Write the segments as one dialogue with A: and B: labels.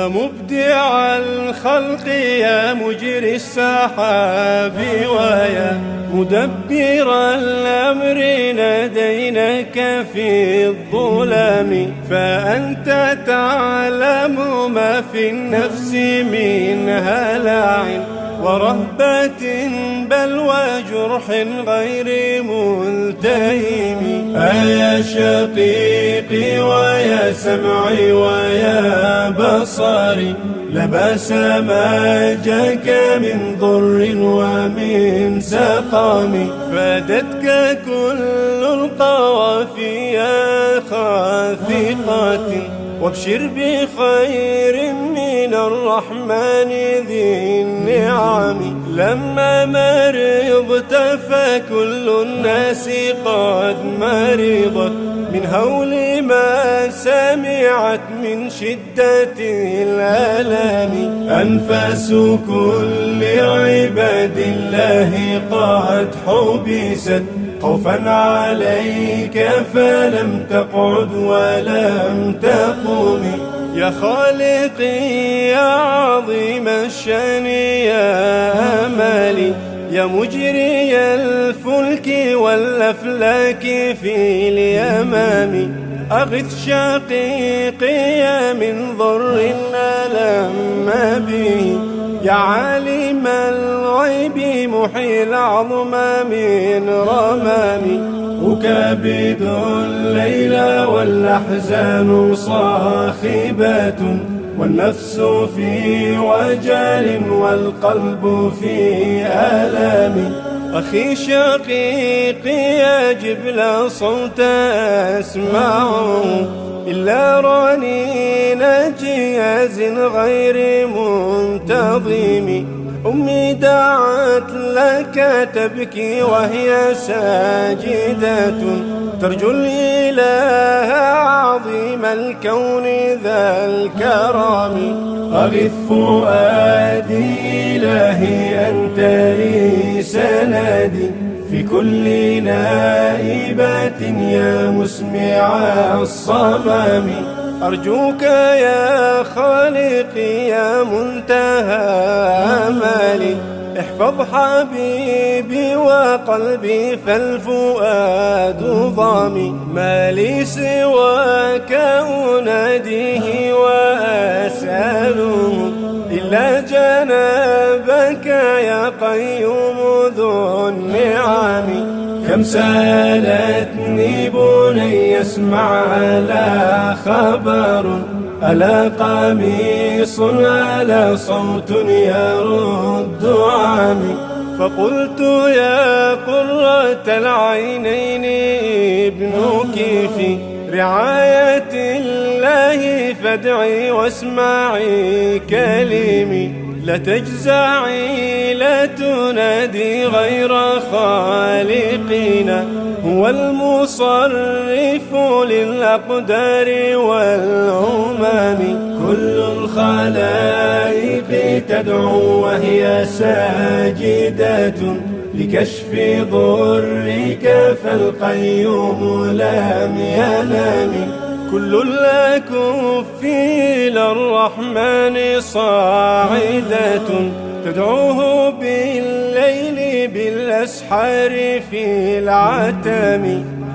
A: يا مبدع الخلق يا مجري السحاب ويا مدبر الأمر ناديناك في الظلام فأنت تعلم ما في النفس من هلع ورهبة بل وجرح غير ملتئم. يا شقيقي ويا سمعي ويا بصري لا بأس ما جاك من ضر ومن سقم فادتك كل القوافي خافقات وابشر بخير من الرحمن ذي النعم. لما مرضت فكل الناس قد مرضت من هول ما سمعت من شدة الألم. أنفاس كل عباد الله قد حبست خوفا عليك فلم تقعد ولم تقم. يا خالقي يا عظيم الشان يا أملي يا مجري الفلك والأفلاك في اليمام أغث شقيقي من ضر ألم به يا عالم الغيب محيي العظم من رمام. أكابد الليل والأحزان صاخبة والنفس في وجل والقلب في آلام. أخي شقيقي أجب لا صوت أسمعه إلا رنين جياز غير منتظم. أمي دعت لك تبكي وهي ساجدة ترجو الإله عظيم الكون ذا الكرم. أغث فؤادي إلهي أنت لي سندي في كل نائبات يا مسمع الصمم. أرجوك يا خالقي يا منتهى أملي احفظ حبيبي وقلبي فالفؤاد ضامي. ما لي سواك أناديه وأسأله إلا جنابك يا قيوم ذو النعم. كم سألتني بني اسمع ألا خبر ألا قميص ألا صوت يرد عامي. فقلت يا قرة العينين ابنك في رعاية الله فادعي واسمعي كلمي لا تجزعي لا تنادي غير خالقنا هو المصرف للأقدار والأمم. كل الخلائق تدعو وهي ساجدة لكشف ضرك فالقيوم لم ينام. كل الأكف إلى الرحمن صاعدة تدعوه بالليل بالأسحار في العتم.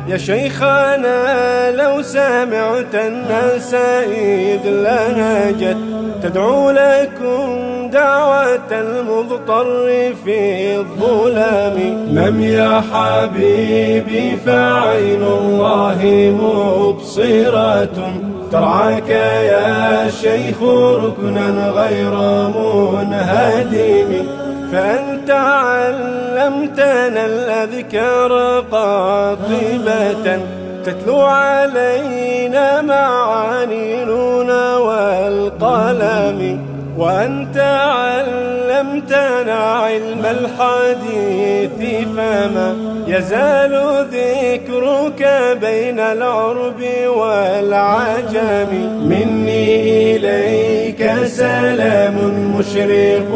A: يا شيخنا لو سمعت الناس إذ لهجت تدعو لكم دعوة المضطر في الظلام. نم يا حبيبي فعين الله مبصرة ترعاك يا شيخ ركنا غير منهدم. فأنت علمتنا الأذكار قاطبة تتلو علينا معاني نون والقلم. وأنت علمتنا علم الحديث فما يزال ذكرك بين العرب والعجم. مني إليك سلام مشرق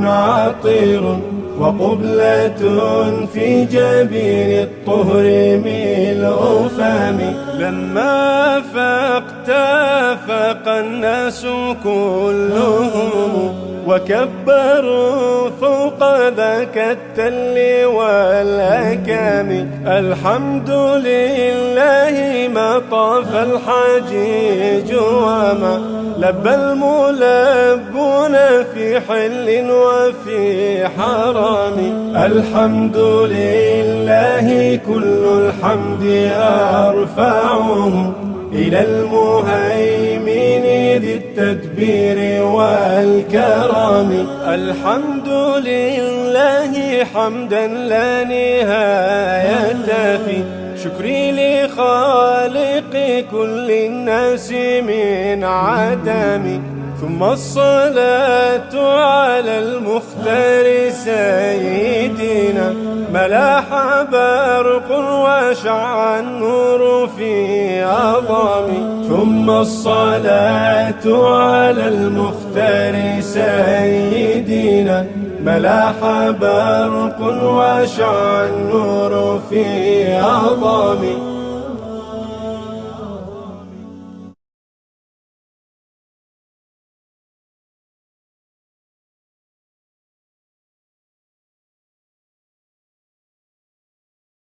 A: عطير وقبلة في جبين الطهر ملء فمي. لما فقت فاق الناس كلهم وكبروا فوق ذاك التل والأكام. الحمد لله ما طاف الحجيج وما لبى الملبون في حل وفي حرام. الحمد لله كل الحمد أرفعه إلى المهيمن ذي التدبير والكرم. الحمد لله حمدا لا نهاية فيه، شكري لخالق كل الناس من عدم. ثم الصلاة على المختار سيدنا، ملاح برق وشع النور في عظام. ثم الصلاة على المختار سيدنا، ملاح برق وشع النور في عظام.